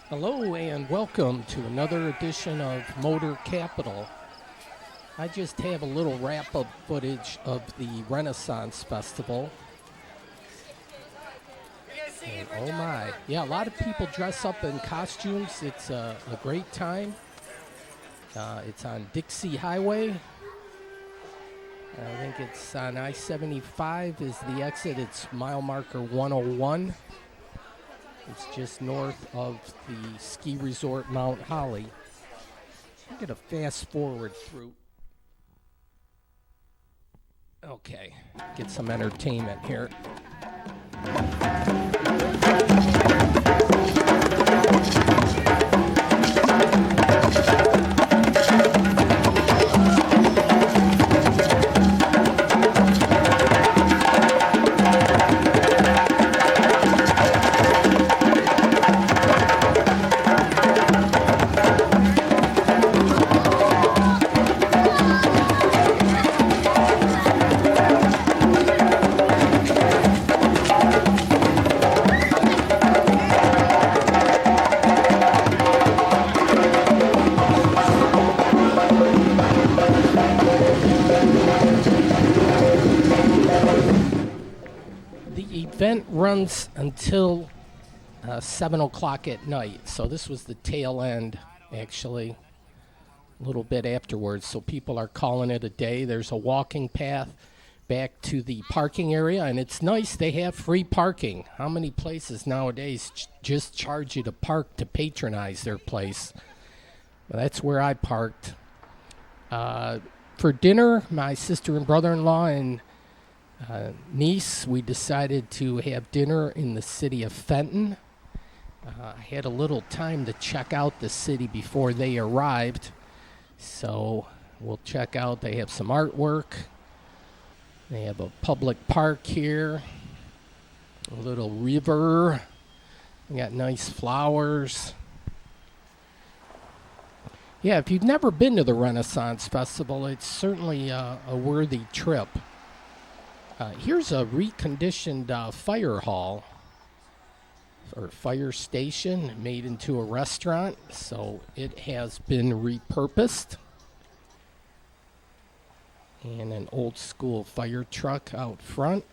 Hello and welcome to another edition of Motor Capital. I just have a little wrap-up footage of the Renaissance Festival. And oh my, yeah, a lot of people dress up in costumes. It's a great time. It's on Dixie Highway. I think it's on I-75 is the exit. It's mile marker 101. It's just north of the ski resort Mount Holly. I'm going to fast forward through. Okay, get some entertainment here. The event runs until 7 o'clock at night, so this was the tail end, actually, a little bit afterwards, so people are calling it a day. There's a walking path back to the parking area, and it's nice they have free parking. How many places nowadays just charge you to park to patronize their place? Well, that's where I parked. For dinner, my sister and brother-in-law and niece, we decided to have dinner in the city of Fenton. I had a little time to check out the city before they arrived, so we'll check out. They have some artwork. They have a public park here, a little river. They got nice flowers. Yeah, if you've never been to the Renaissance Festival, it's certainly a worthy trip. Here's a reconditioned fire hall or fire station made into a restaurant, so it has been repurposed. And an old school fire truck out front.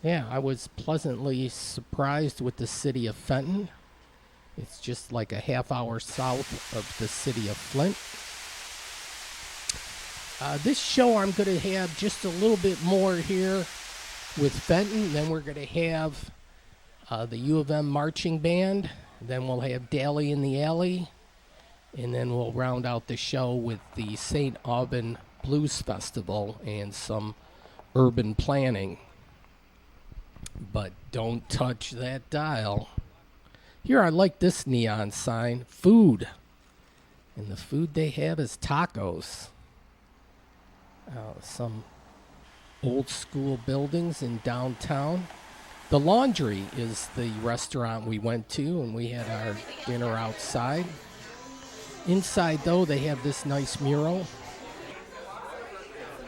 Yeah, I was pleasantly surprised with the city of Fenton. It's just like a half hour south of the city of Flint. This show I'm going to have just a little bit more here with Fenton. Then we're going to have the U of M marching band. Then we'll have Dally in the Alley. And then we'll round out the show with the St. Aubin Blues Festival and some urban planning. But don't touch that dial. Here, I like this neon sign, food. And the food they have is tacos. Some old school buildings in downtown. The Laundry is the restaurant we went to, and we had our dinner outside. Inside, though, they have this nice mural.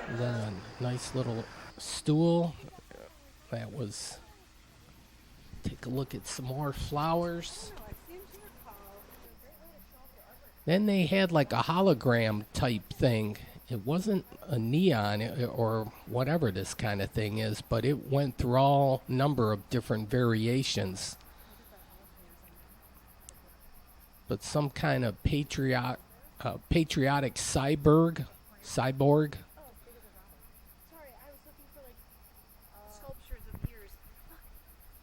And then a nice little stool. That was... Take a look at some more flowers. Then they had like a hologram type thing. It wasn't a neon or whatever this kind of thing is, but it went through all number of different variations. But some kind of patriotic cyborg.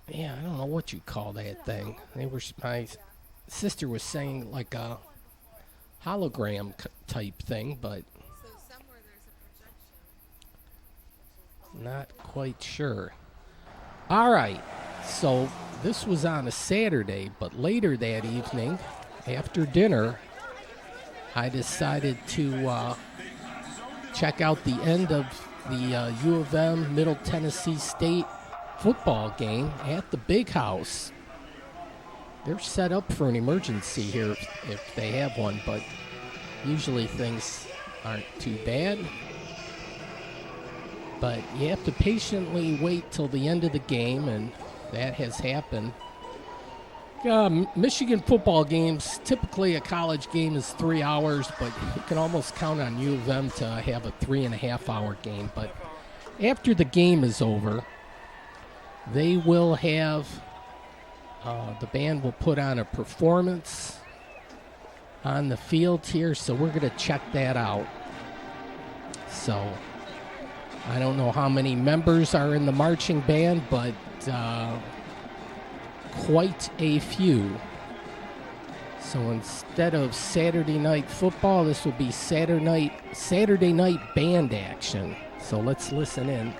Yeah, I don't know what you call that thing. My sister was saying like a hologram type thing, but not quite sure. All right, so this was on a Saturday, but later that evening, after dinner, I decided to check out the end of the U of M Middle Tennessee State football game at the Big House. They're set up for an emergency here if they have one, but usually things aren't too bad. But you have to patiently wait till the end of the game, and that has happened. Michigan football games, typically a college game is 3 hours, but you can almost count on U of M to have a 3.5-hour game. But after the game is over, they will have, the band will put on a performance on the field here, so we're going to check that out. So I don't know how many members are in the marching band, but quite a few. So instead of Saturday night football, this will be Saturday night band action. So let's listen in.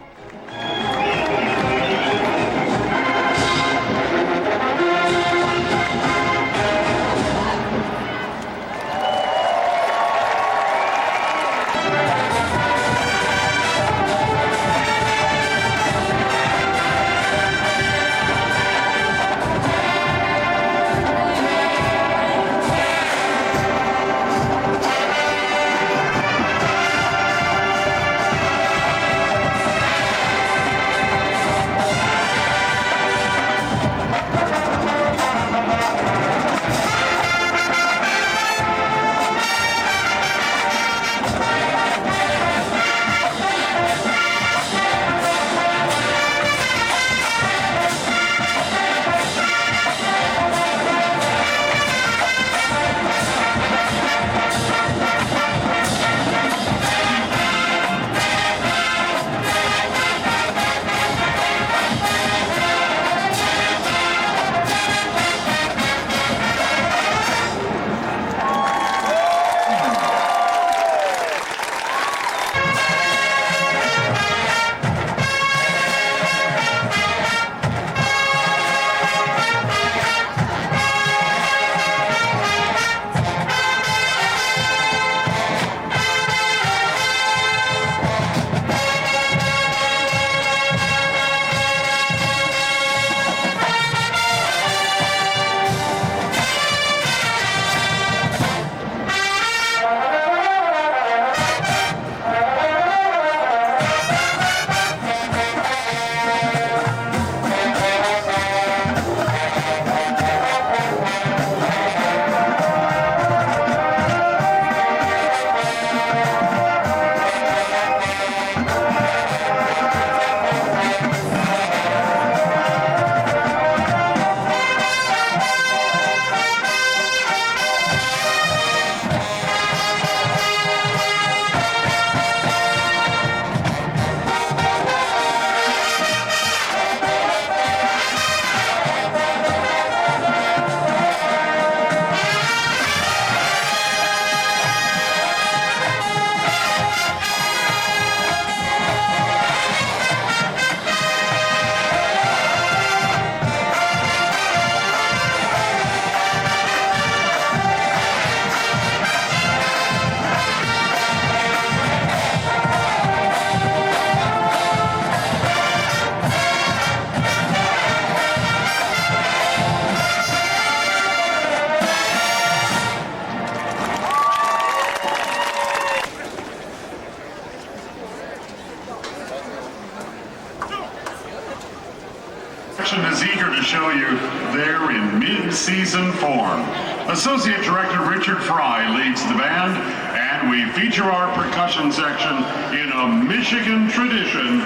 Is eager to show you they're in mid-season form. Associate Director Richard Fry leads the band, and we feature our percussion section in a Michigan tradition.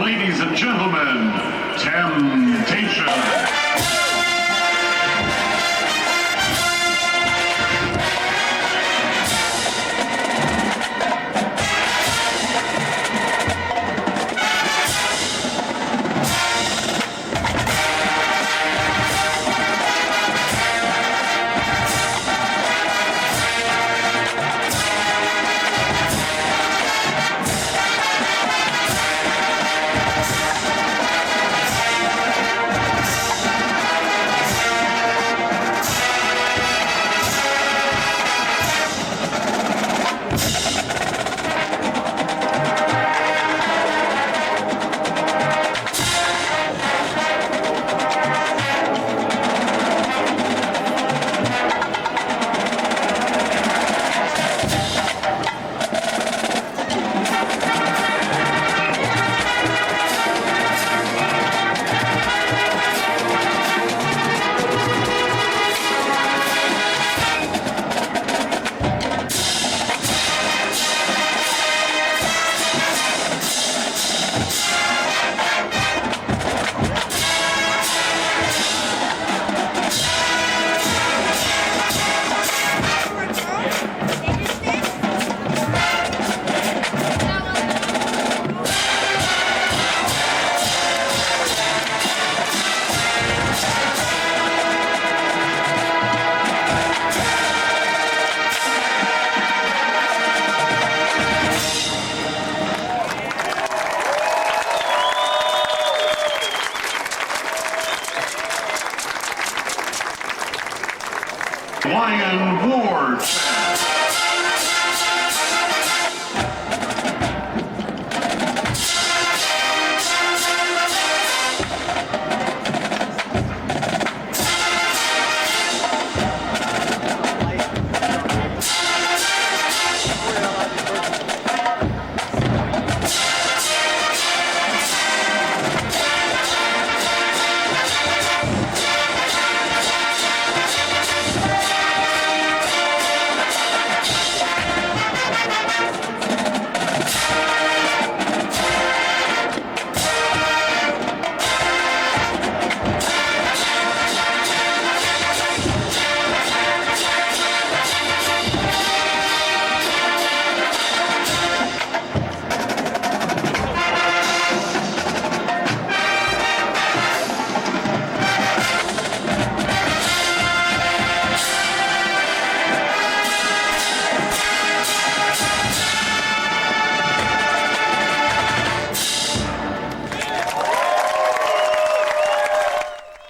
Ladies and gentlemen, Temptation. Ryan Ward.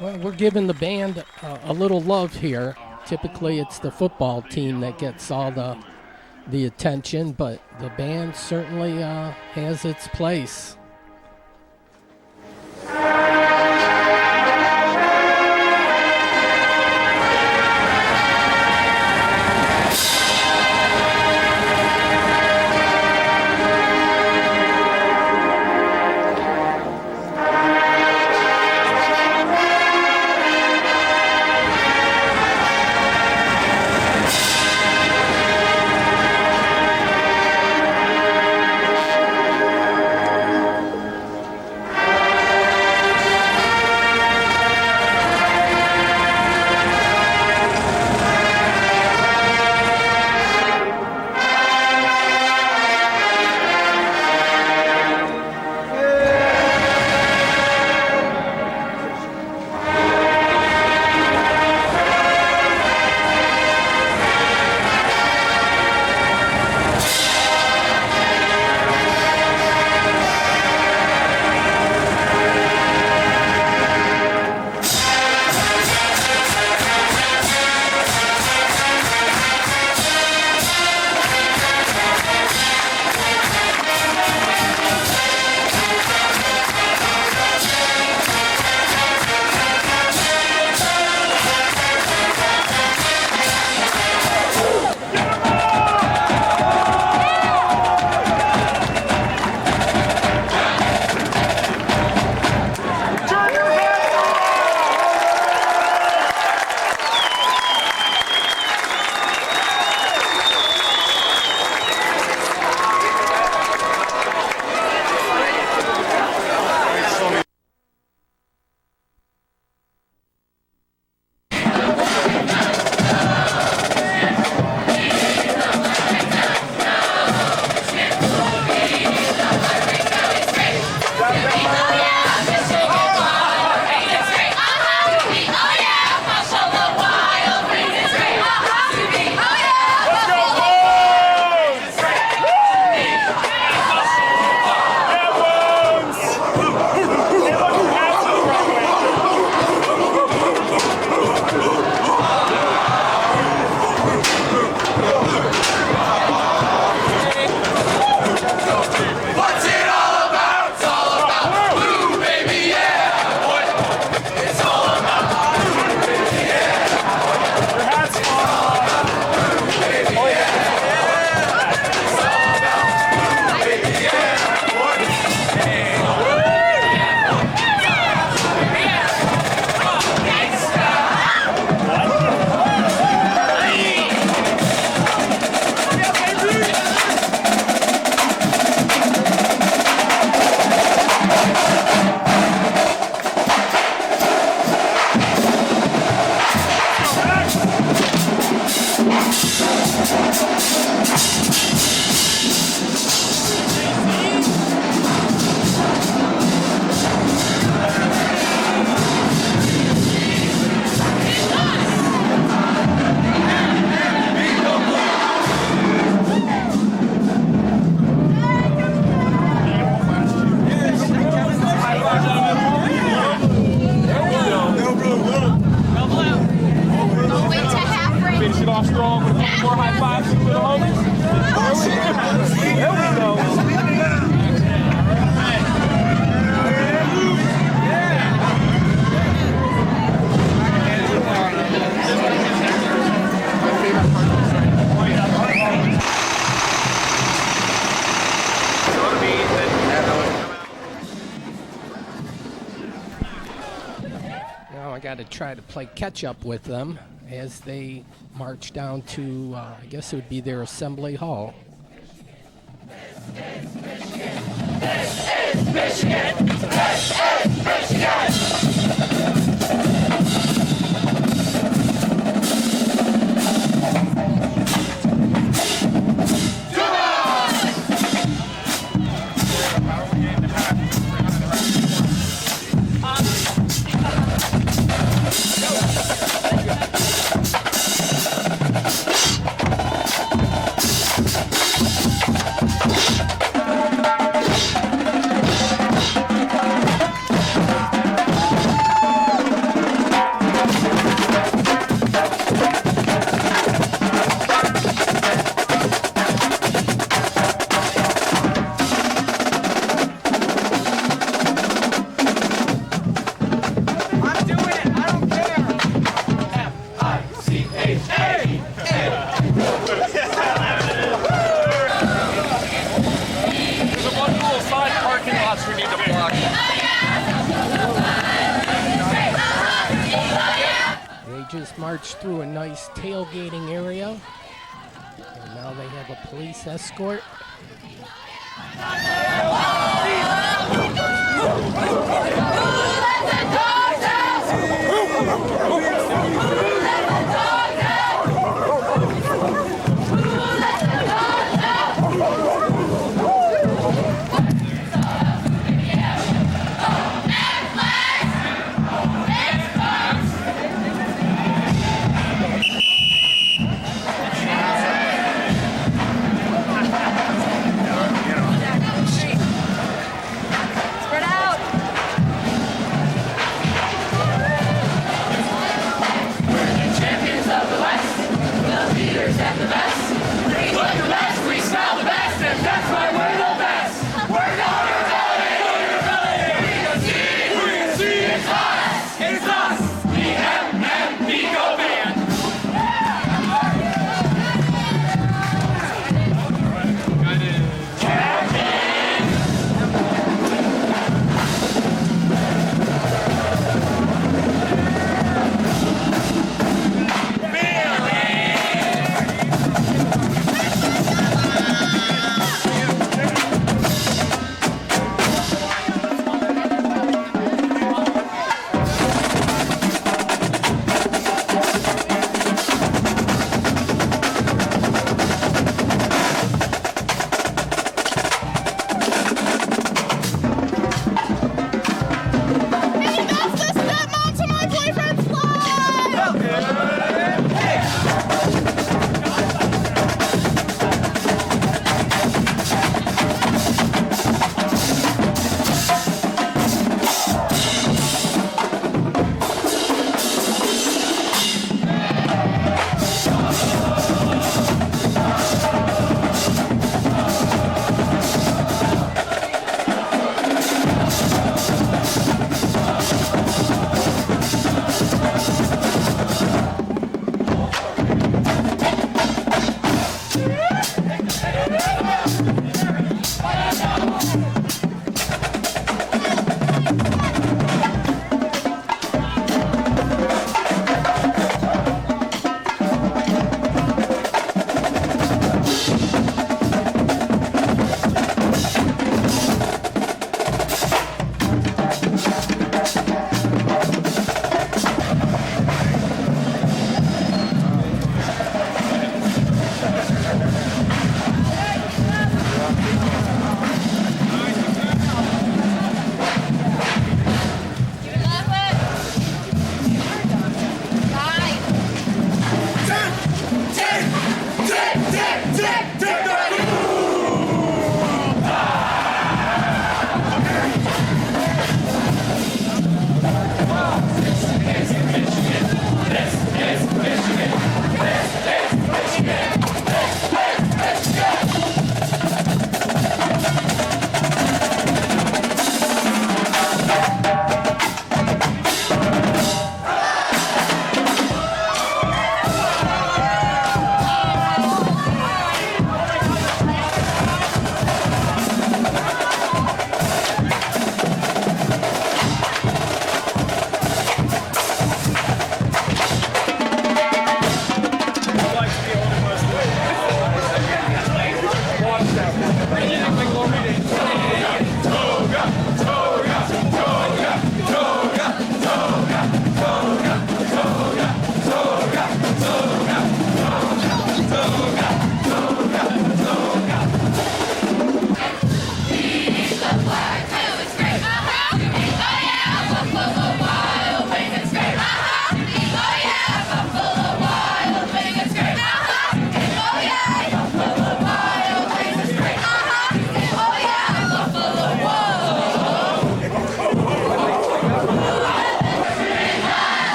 Well, we're giving the band a little love here. Typically, it's the football team that gets all the attention, but the band certainly has its place. more high fives for the homies. There we go. Now I got to try to play catch up with them as they march down to, I guess it would be their assembly hall. Just marched through a nice tailgating area, and now they have a police escort.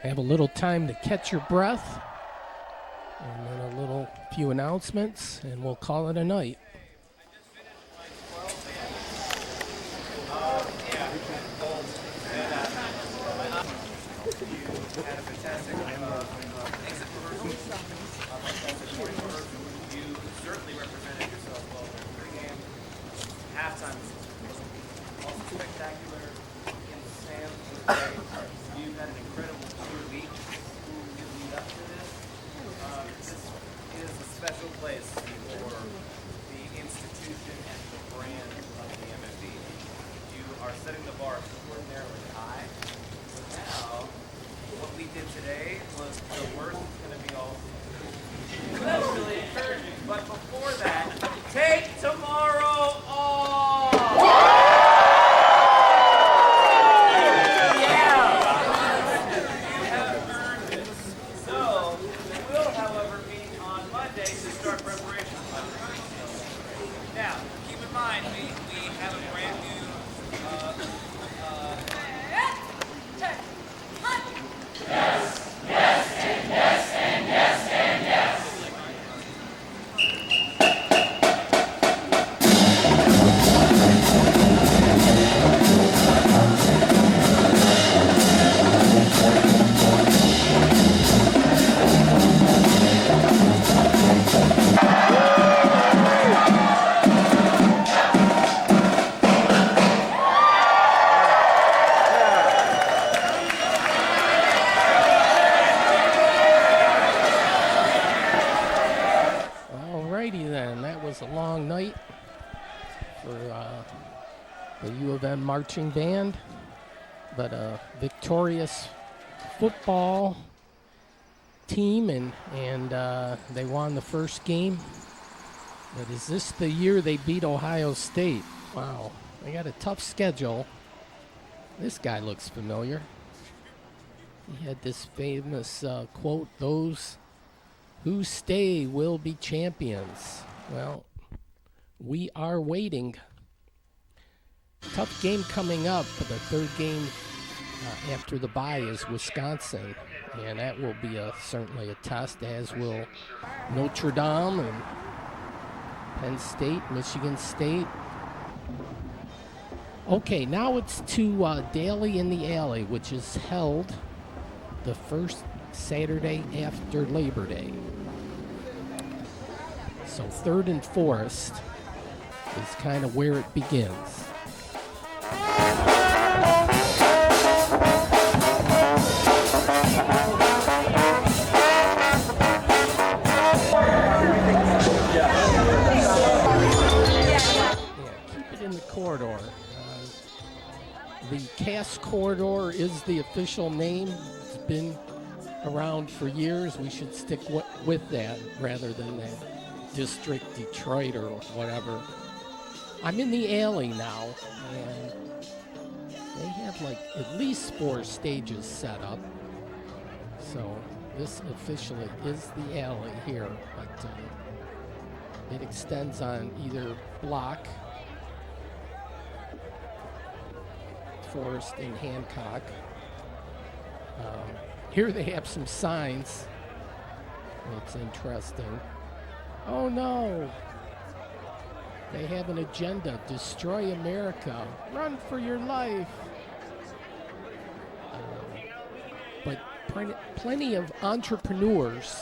Have a little time to catch your breath, and then a little few announcements, and we'll call it a night. You certainly represented yourself well in the pregame. Halftime was also spectacular. In the Sam, you've had an incredible 2 weeks to lead up to this. This is a special place for the institution and the brand of the MFB. You are setting the bar extraordinarily high. So now, what we did today was the worst it's going to be all season. That's really encouraging. But before that, take tomorrow off. Yeah. You have earned it. So we will, however, meet on Monday to start preparation. Now, keep in mind, we have a brand new Alrighty then, that was a long night for the U of M marching band, but a victorious football team, and they won the first game. But is this the year they beat Ohio State? Wow, they got a tough schedule. This guy looks familiar. He had this famous quote, "Those who stay will be champions." Well, we are waiting. Tough game coming up, but the third game after the bye is Wisconsin, and that will be certainly a test, as will Notre Dame and Penn State, Michigan State. Okay, now it's to Daly in the Alley, which is held the first Saturday after Labor Day. So 3rd and Forest is kind of where it begins. Yeah, keep it in the corridor. The Cass Corridor is the official name. It's been around for years. We should stick with that rather than that District Detroit or whatever. I'm in the alley now, and they have like at least 4 stages set up. So this officially is the alley here, but it extends on either block, Forest and Hancock. Here they have some signs. It's interesting. Oh no! They have an agenda: destroy America, run for your life. But plenty of entrepreneurs.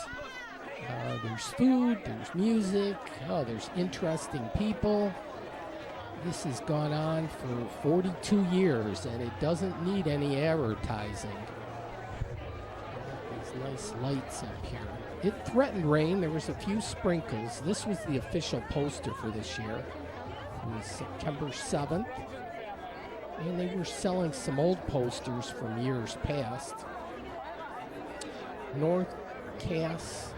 There's food, there's music, there's interesting people. This has gone on for 42 years, and it doesn't need any advertising. These nice lights up here. It threatened rain. There was a few sprinkles. This was the official poster for this year. It was September 7th. And they were selling some old posters from years past. North Cass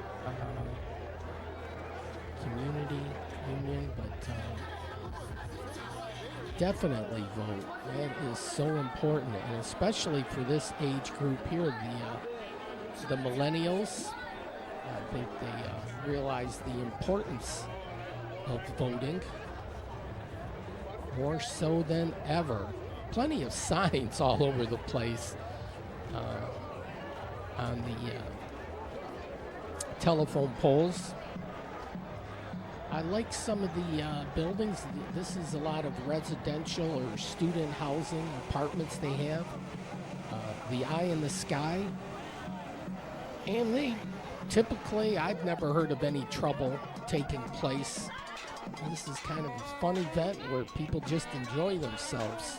Community Union, but definitely vote. That is so important, and especially for this age group here, the millennials. I think they realize the importance of voting more so than ever. Plenty of signs all over the place. on the telephone poles. I like some of the buildings. This is a lot of residential or student housing apartments they have. The Eye in the Sky. And they typically, I've never heard of any trouble taking place. This is kind of a fun event where people just enjoy themselves.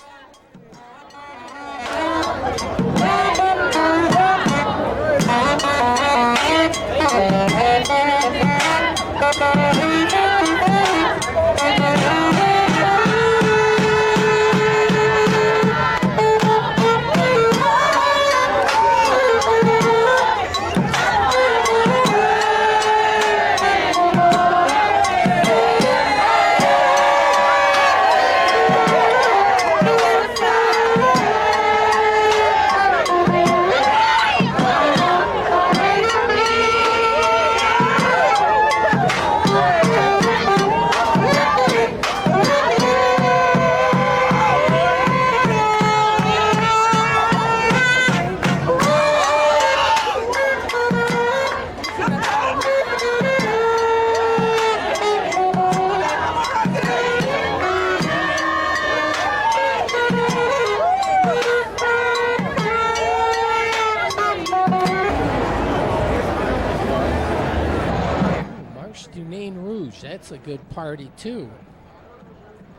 That's a good party too.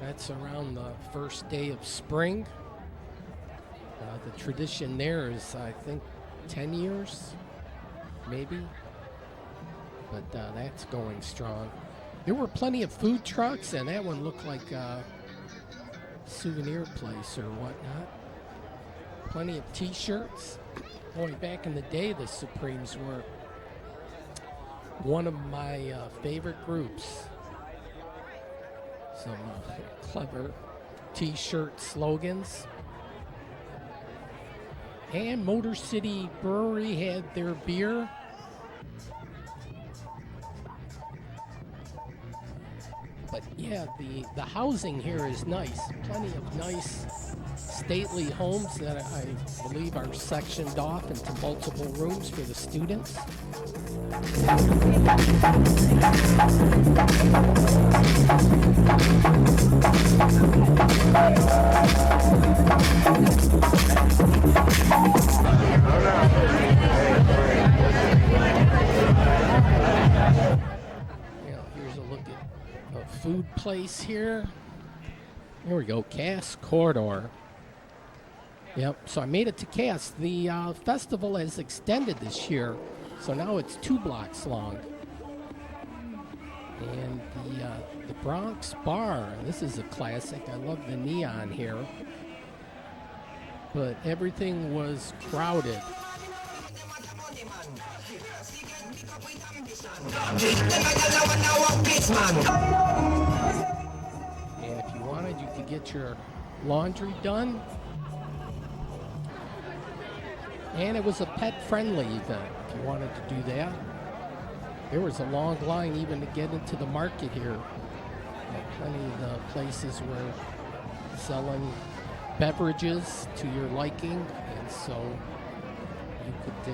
That's around the first day of spring. The tradition there is, I think, 10 years, maybe. But that's going strong. There were plenty of food trucks, and that one looked like a souvenir place or whatnot. Plenty of T-shirts. Boy, back in the day, the Supremes were one of my favorite groups. Some clever T-shirt slogans. And Motor City Brewery had their beer. But yeah, the housing here is nice. Plenty of nice, stately homes that I believe are sectioned off into multiple rooms for the students. Here's a look at a food place here. Here we go, Cass Corridor. Yep, so I made it to Cass. The festival has extended this year, so now it's 2 blocks long. And the Bronx Bar, this is a classic. I love the neon here. But everything was crowded. And if you wanted, you could get your laundry done. And it was a pet-friendly event if you wanted to do that. There was a long line even to get into the market here. Plenty of the places were selling beverages to your liking, and so you could do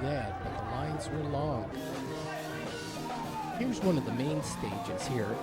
that. But the lines were long. Here's one of the main stages here.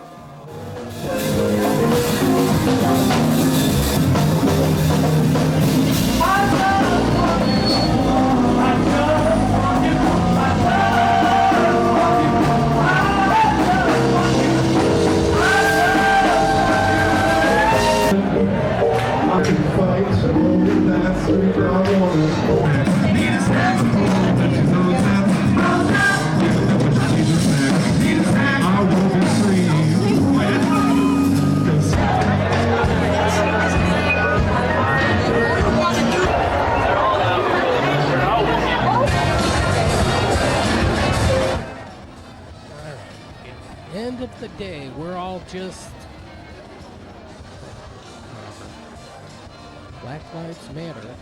End of the day, we're all just Black Lives Matter.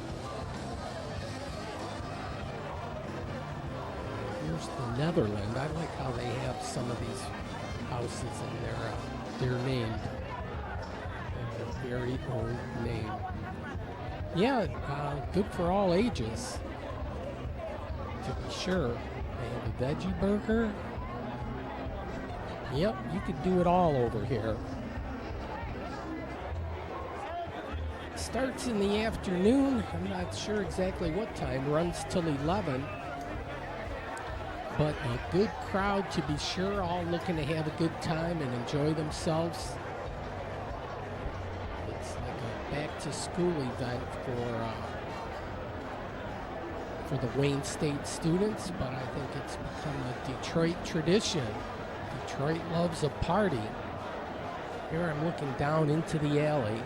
Here's the Netherlands. I like how they have some of these houses in their name, their very own name. Yeah, good for all ages. to be sure. They have a veggie burger. Yep, you could do it all over here. Starts in the afternoon. I'm not sure exactly what time. Runs till 11. But a good crowd to be sure, all looking to have a good time and enjoy themselves. It's like a back-to-school event for the Wayne State students, but I think it's become a Detroit tradition. Detroit loves a party. Here I'm looking down into the alley.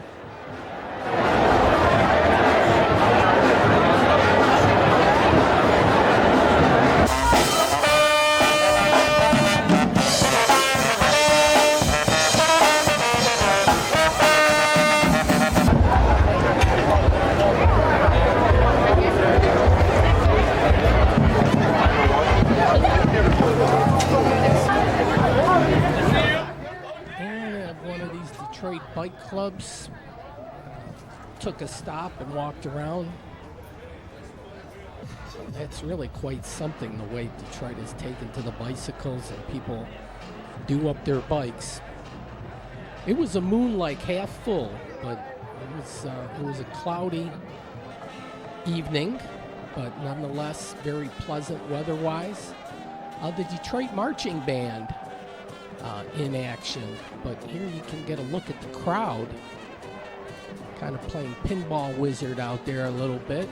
Bike clubs took a stop and walked around. That's really quite something, the way Detroit has taken to the bicycles and people do up their bikes. It was a moon like half full, but it was a cloudy evening, but nonetheless very pleasant weather-wise. The Detroit Marching Band in action, but here you can get a look at the crowd, kind of playing pinball wizard out there a little bit.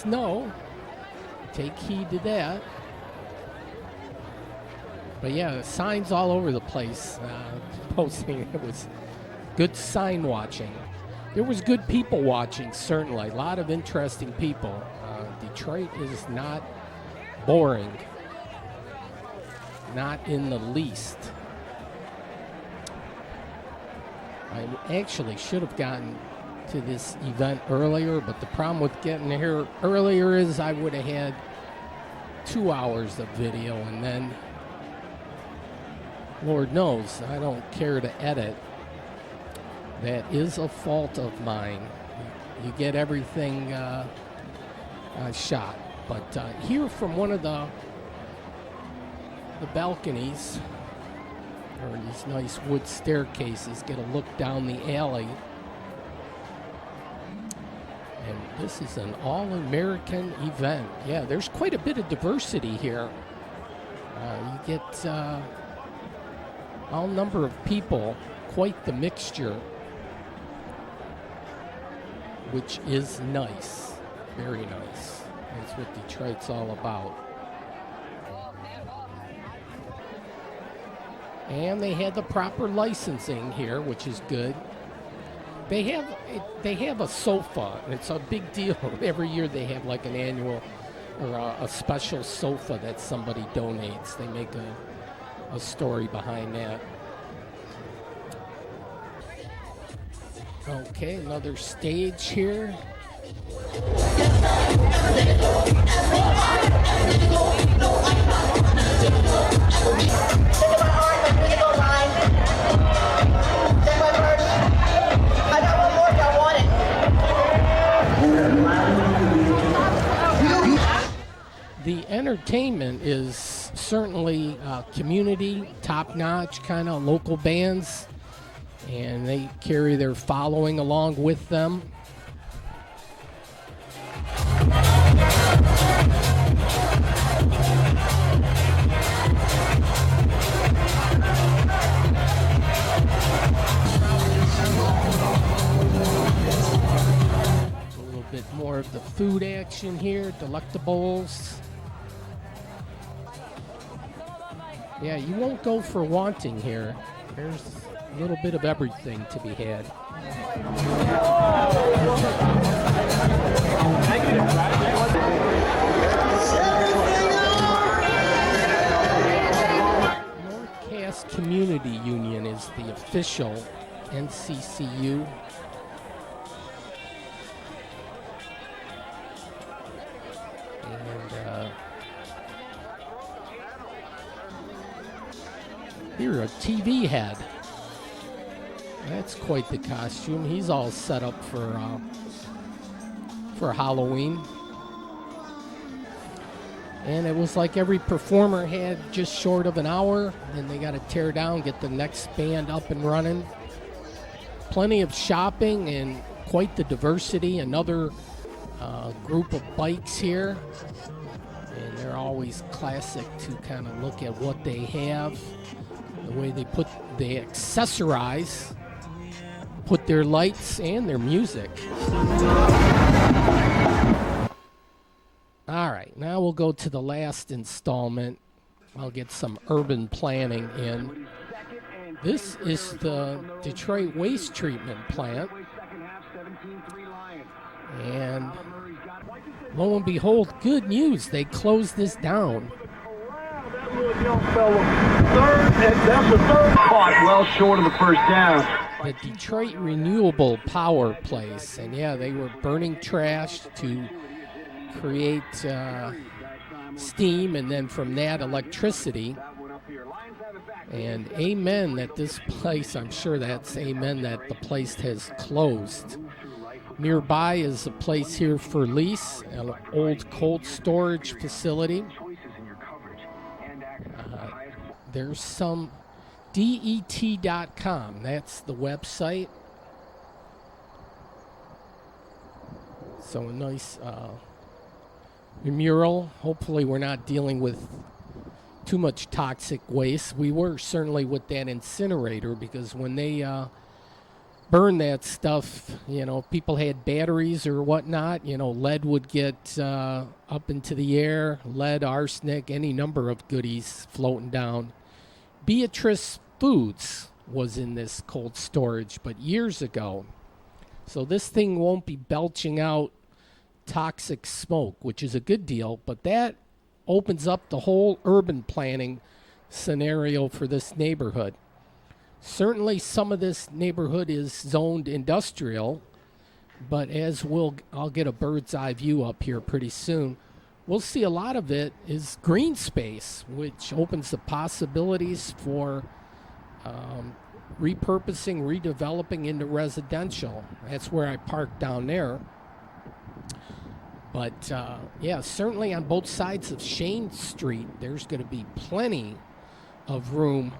No. Take heed to that. But yeah, signs all over the place posting. It was good sign watching. There was good people watching, certainly. A lot of interesting people. Detroit is not boring. Not in the least. I actually should have gotten to this event earlier, but the problem with getting here earlier is I would have had 2 hours of video, and then Lord knows I don't care to edit. That is a fault of mine. You get everything shot. But here from one of the balconies, or these nice wood staircases, get a look down the alley. And this is an all-American event. Yeah, there's quite a bit of diversity here. You get all number of people, quite the mixture, which is nice, very nice. That's what Detroit's all about. And they had the proper licensing here, which is good. They have a sofa, and it's a big deal. Every year they have like an annual or a special sofa that somebody donates. They make a story behind that. Okay, another stage here. The entertainment is certainly community, top-notch, kind of local bands, and they carry their following along with them. A little bit more of the food action here, Delectables. Yeah, you won't go for wanting here. There's a little bit of everything to be had. Northcast Community Union is the official NCCU. And here, a TV head. That's quite the costume. He's all set up for Halloween. And it was like every performer had just short of an hour. Then they got to tear down, get the next band up and running. Plenty of shopping and quite the diversity. Another group of bikes here. And they're always classic to kind of look at what they have. The way they accessorize, put their lights and their music. All right, now we'll go to the last installment. I'll get some urban planning in. This is the Detroit Waste Treatment Plant. And lo and behold, good news, they closed this down. Young fella, that's the third caught, well short of the first down. The Detroit Renewable Power Place, and yeah, they were burning trash to create steam, and then from that electricity. And amen that this place, I'm sure that's amen that the place has closed. Nearby is a place here for lease, an old cold storage facility. There's some DET.com. That's the website. So a nice mural. Hopefully we're not dealing with too much toxic waste. We were certainly with that incinerator, because when they burn that stuff, you know, people had batteries or whatnot, you know, lead would get up into the air, lead, arsenic, any number of goodies floating down. Beatrice Foods was in this cold storage, but years ago. So this thing won't be belching out toxic smoke, which is a good deal, but that opens up the whole urban planning scenario for this neighborhood. Certainly some of this neighborhood is zoned industrial, but I'll get a bird's eye view up here pretty soon. We'll see a lot of it is green space, which opens the possibilities for repurposing, redeveloping into residential. That's where I parked down there. But yeah, certainly on both sides of Shane Street, there's going to be plenty of room.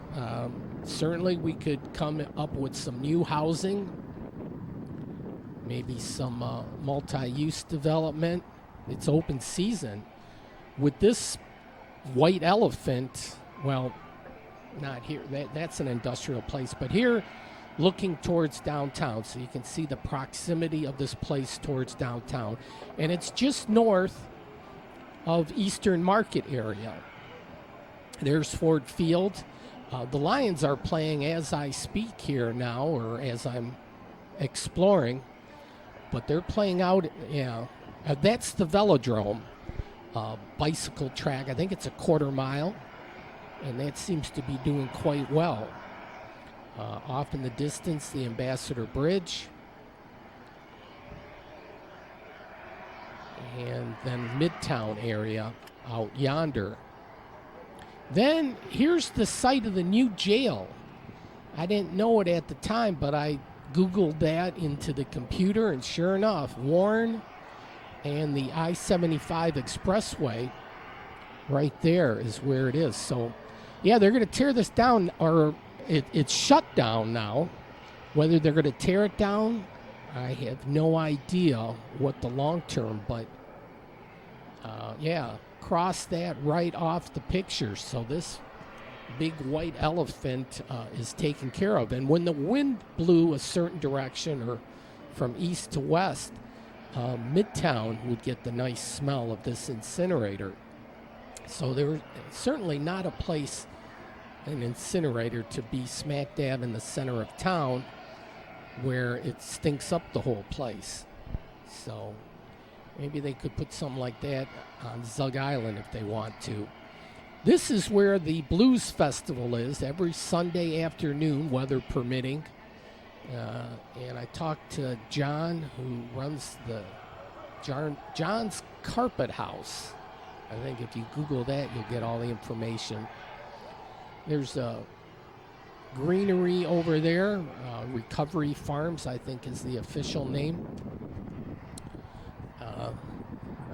Certainly we could come up with some new housing, maybe some multi-use development. It's open season. With this white elephant, well, not here, that's an industrial place, but here looking towards downtown, so you can see the proximity of this place towards downtown. And it's just north of Eastern Market area. There's Ford Field. The Lions are playing as I speak here now, or as I'm exploring, but they're playing out, that's the Velodrome bicycle track. I think it's a quarter mile, and that seems to be doing quite well. Off in the distance, the Ambassador Bridge. And then Midtown area out yonder. Then here's the site of the new jail. I didn't know it at the time, but I Googled that into the computer, and sure enough, Warren and the I-75 Expressway right there is where it is. So, yeah, they're going to tear this down, or it's shut down now. Whether they're going to tear it down, I have no idea what the long term, but yeah, cross that right off the picture. So this big white elephant is taken care of. And when the wind blew a certain direction, or from east to west, Midtown would get the nice smell of this incinerator. So there's certainly not a place, an incinerator, to be smack dab in the center of town where it stinks up the whole place. So maybe they could put something like that on Zug Island if they want to. This is where the Blues Festival is every Sunday afternoon, weather permitting. And I talked to John, who runs the John's Carpet House. I think if you Google that, you'll get all the information. There's a greenery over there. Recovery Farms, I think, is the official name.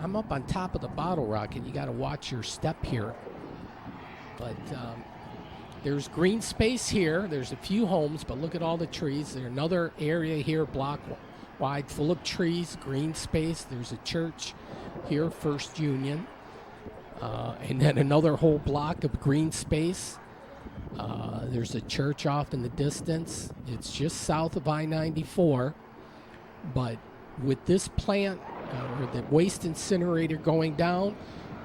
I'm up on top of the Bottle Rocket. You got to watch your step here. But there's green space here. There's a few homes, but look at all the trees. There's another area here, block wide, full of trees, green space. There's a church here, First Union. And then another whole block of green space. There's a church off in the distance. It's just south of I-94. But with this plant, or the waste incinerator going down,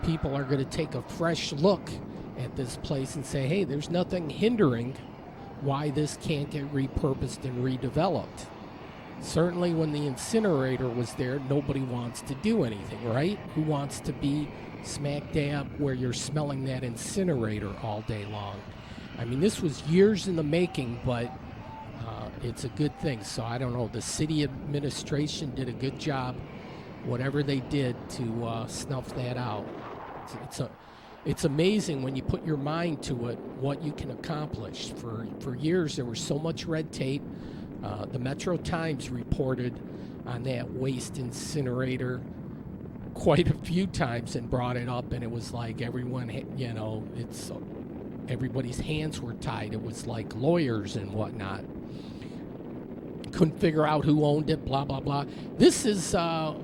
people are going to take a fresh look at this place and say, hey, there's nothing hindering why this can't get repurposed and redeveloped. Certainly when the incinerator was there, nobody wants to do anything, right? Who wants to be smack dab where you're smelling that incinerator all day long? I mean, this was years in the making, but it's a good thing. So I don't know, the city administration did a good job, whatever they did, to snuff that out. It's amazing when you put your mind to it what you can accomplish. For years there was so much red tape. The Metro Times reported on that waste incinerator quite a few times and brought it up, and it was like everyone, everybody's hands were tied. It was like lawyers and whatnot. Couldn't figure out who owned it, blah, blah, blah. This is a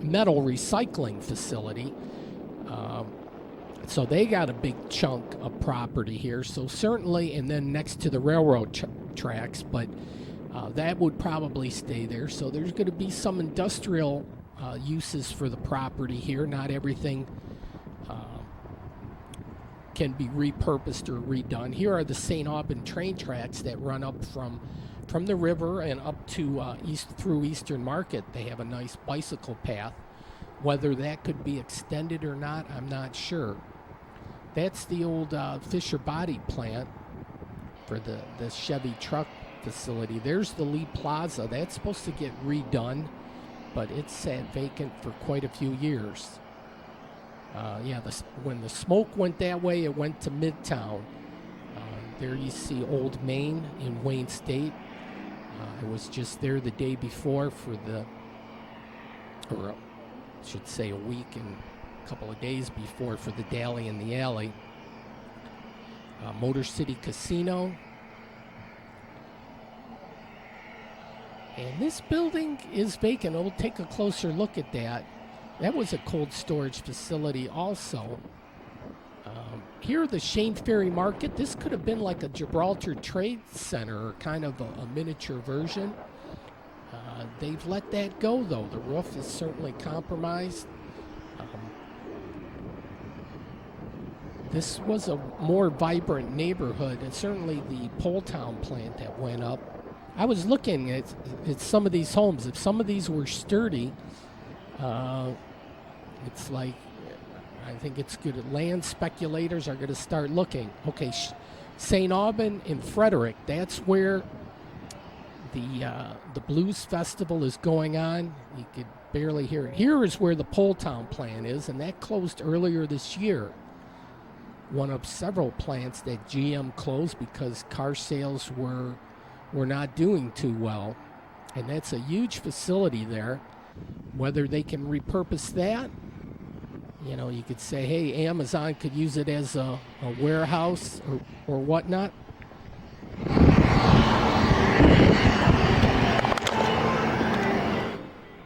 metal recycling facility. So they got a big chunk of property here. So certainly, and then next to the railroad tracks, but that would probably stay there. So there's going to be some industrial uses for the property here. Not everything can be repurposed or redone. Here are the St. Aubin train tracks that run up from the river and up to through Eastern Market. They have a nice bicycle path Whether that could be extended or not, I'm not sure. That's the old Fisher Body plant for the Chevy truck facility. There's the Lee Plaza. That's supposed to get redone, but it's sat vacant for quite a few years. When the smoke went that way, it went to Midtown. There you see Old Main in Wayne State. I was just there the day before or I should say a week and a couple of days before for the Dally in the Alley. Motor City Casino. And this building is vacant. We'll take a closer look at that. That was a cold storage facility also. Here, the Shane Ferry Market. This could have been like a Gibraltar Trade Center, or kind of a miniature version. They've let that go, though. The roof is certainly compromised. This was a more vibrant neighborhood, and certainly the Poletown plant that went up. I was looking at some of these homes. If some of these were sturdy, it's like, I think it's good. Land speculators are going to start looking. Okay, St. Aubin and Frederick, that's where the Blues Festival is going on. You could barely hear it. Here is where the Poletown plant is, and that closed earlier this year. One of several plants that GM closed because car sales were not doing too well. And that's a huge facility there. Whether they can repurpose that, you could say, hey, Amazon could use it as a warehouse or whatnot.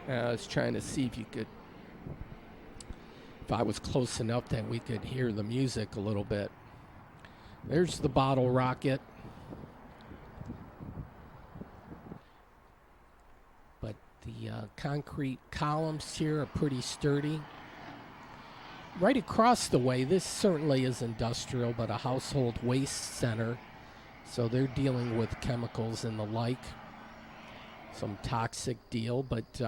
I was trying to see if I was close enough that we could hear the music a little bit. There's the bottle rocket. But the concrete columns here are pretty sturdy. Right across the way, this certainly is industrial, but a household waste center. So they're dealing with chemicals and the like. Some toxic deal, but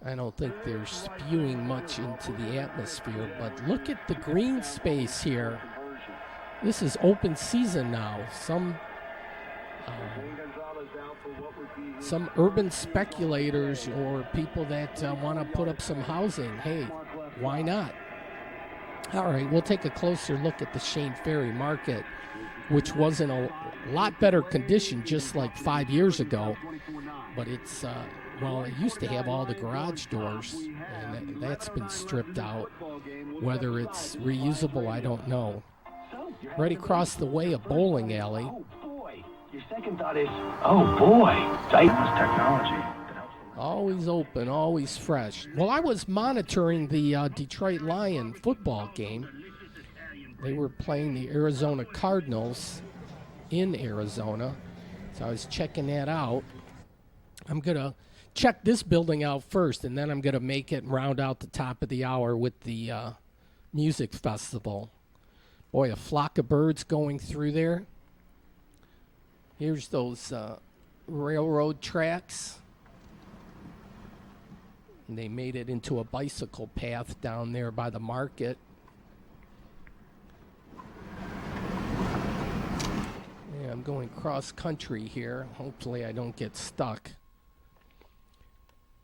I don't think they're spewing much into the atmosphere. But look at the green space here. This is open season now. Some urban speculators or people that want to put up some housing, hey, why not? All right, we'll take a closer look at the Shane Ferry Market, which was in a lot better condition just like 5 years ago. But it's, it used to have all the garage doors, and that's been stripped out. Whether it's reusable, I don't know. Right across the way, a bowling alley. Your second thought is, oh boy, Titan's technology. Always open, always fresh. Well, I was monitoring the Detroit Lion football game. They were playing the Arizona Cardinals in Arizona, so I was checking that out. I'm going to check this building out first, and then I'm going to make it and round out the top of the hour with the music festival. Boy, a flock of birds going through there. Here's those railroad tracks. And they made it into a bicycle path down there by the market. Yeah, I'm going cross country here. Hopefully I don't get stuck.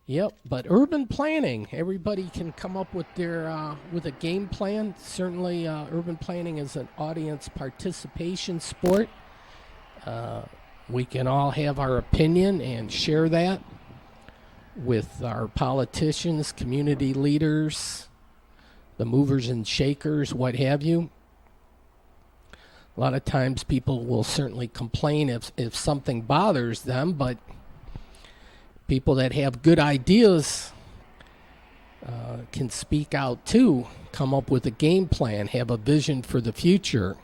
Yep, but urban planning. Everybody can come up with their with a game plan. Certainly, urban planning is an audience participation sport. We can all have our opinion and share that with our politicians, community leaders, the movers and shakers, what have you. A lot of times people will certainly complain if something bothers them, but people that have good ideas can speak out too, come up with a game plan, have a vision for the future.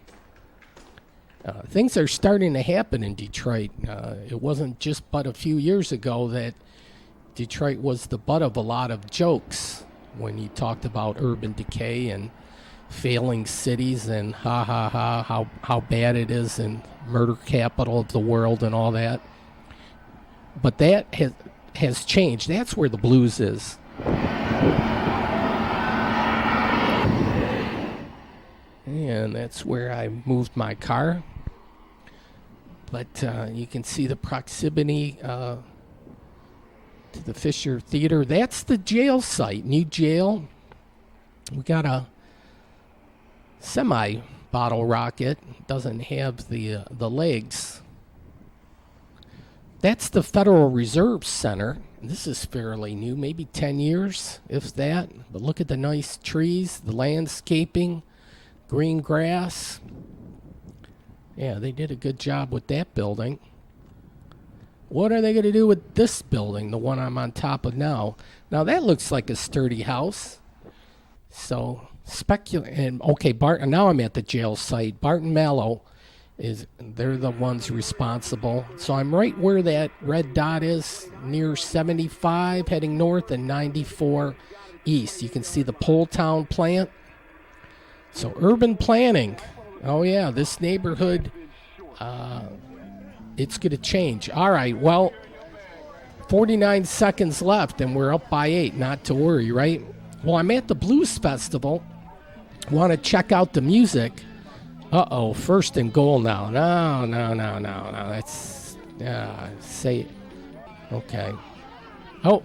Things are starting to happen in Detroit. It wasn't just but a few years ago that Detroit was the butt of a lot of jokes when you talked about urban decay and failing cities and how bad it is and murder capital of the world and all that. But that has changed. That's where the blues is. And that's where I moved my car. But you can see the proximity to the Fisher Theater. That's the jail site, new jail. We got a semi-bottle rocket. Doesn't have the legs. That's the Federal Reserve Center. This is fairly new, maybe 10 years, if that. But look at the nice trees, the landscaping, green grass. Yeah, they did a good job with that building. What are they going to do with this building, the one I'm on top of now? Now, that looks like a sturdy house. So, okay, now I'm at the jail site. Barton Mallow, they're the ones responsible. So I'm right where that red dot is, near 75, heading north, and 94 east. You can see the Poletown plant. So urban planning. Oh, yeah, this neighborhood, it's going to change. All right, well, 49 seconds left, and we're up by 8. Not to worry, right? Well, I'm at the Blues Festival. Want to check out the music. Uh-oh, first and goal now. No. That's, say it. Okay. Oh.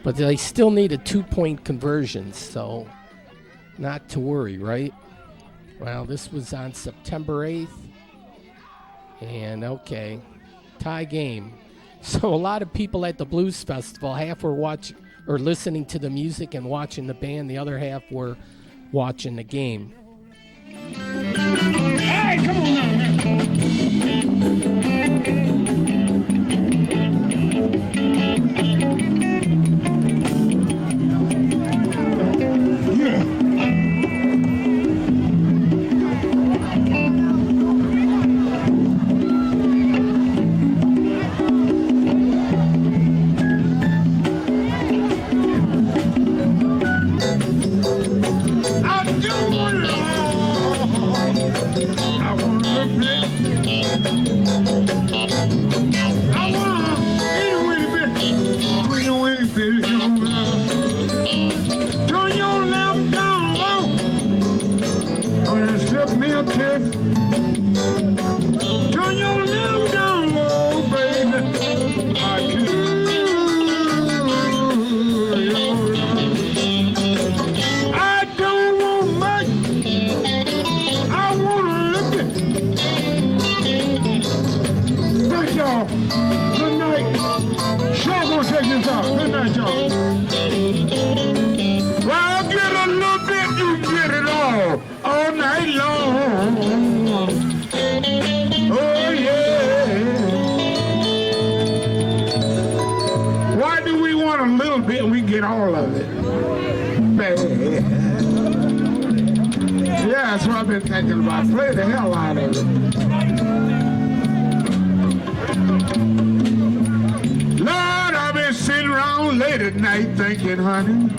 But they still need a 2-point conversion, so not to worry, right? Well, this was on September 8th. And, okay, tie game. So a lot of people at the Blues Festival, half were watching or listening to the music and watching the band. The other half were watching the game. Hey, come on all of it. Man. Yeah, that's what I've been thinking about. Play the hell out of it. Lord, I've been sitting around late at night thinking, honey.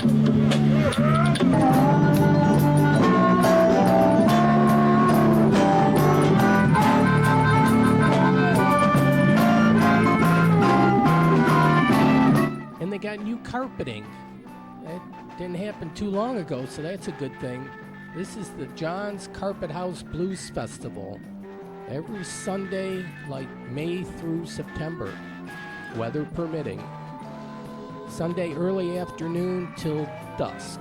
And they got new carpeting. That didn't happen too long ago, so that's a good thing. This is the John's Carpet House Blues Festival. Every Sunday, like May through September, weather permitting. Sunday early afternoon till dusk.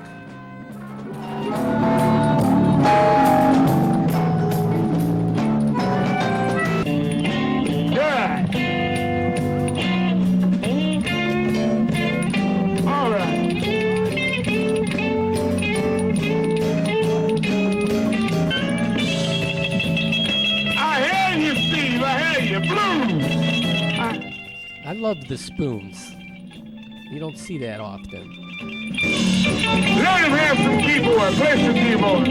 I love the spoons. You don't see that often. Let him have some keyboard. Play some keyboard.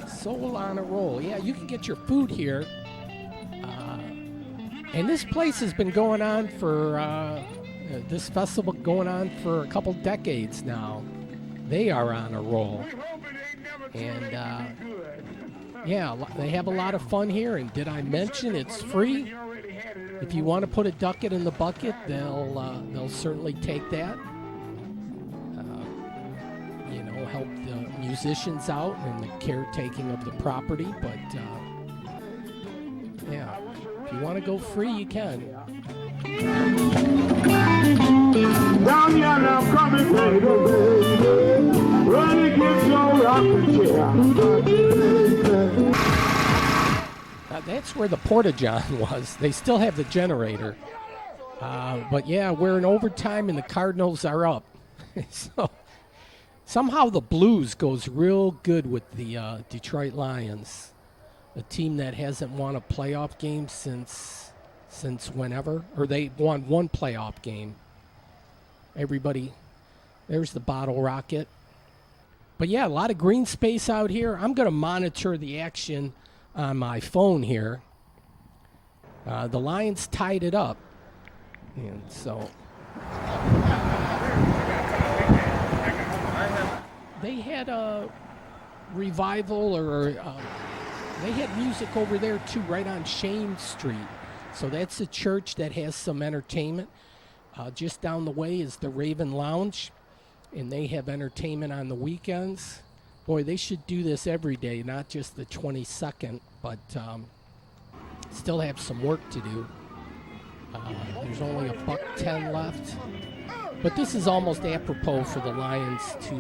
Soul on a roll. Yeah, you can get your food here. And this place has been going on for, this festival going on for a couple decades now. They are on a roll. And they have a lot of fun here. And did I mention it's free? If you want to put a ducat in the bucket, they'll certainly take that. Help the musicians out and the caretaking of the property. But if you want to go free, you can. Down here now, coming, baby, baby. Ready, get your rocking chair. That's where the Porta-John was. They still have the generator. But we're in overtime and the Cardinals are up. So somehow the Blues goes real good with the Detroit Lions, a team that hasn't won a playoff game since whenever, or they won one playoff game. Everybody, there's the bottle rocket. But a lot of green space out here. I'm going to monitor the action on my phone here. The Lions tied it up, and so they had a revival, or they had music over there too, right on Shane Street. So that's a church that has some entertainment. Just down the way is the Raven Lounge, and they have entertainment on the weekends. Boy, they should do this every day, not just the 22nd, but still have some work to do. There's only $1.10 left. But this is almost apropos for the Lions to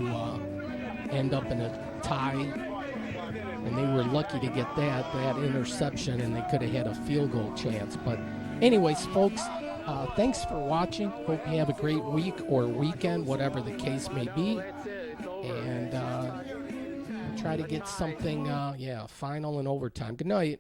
end up in a tie. And they were lucky to get that interception, and they could have had a field goal chance. But anyways, folks, thanks for watching. Hope you have a great week or weekend, whatever the case may be. And try to get something, final and overtime. Good night.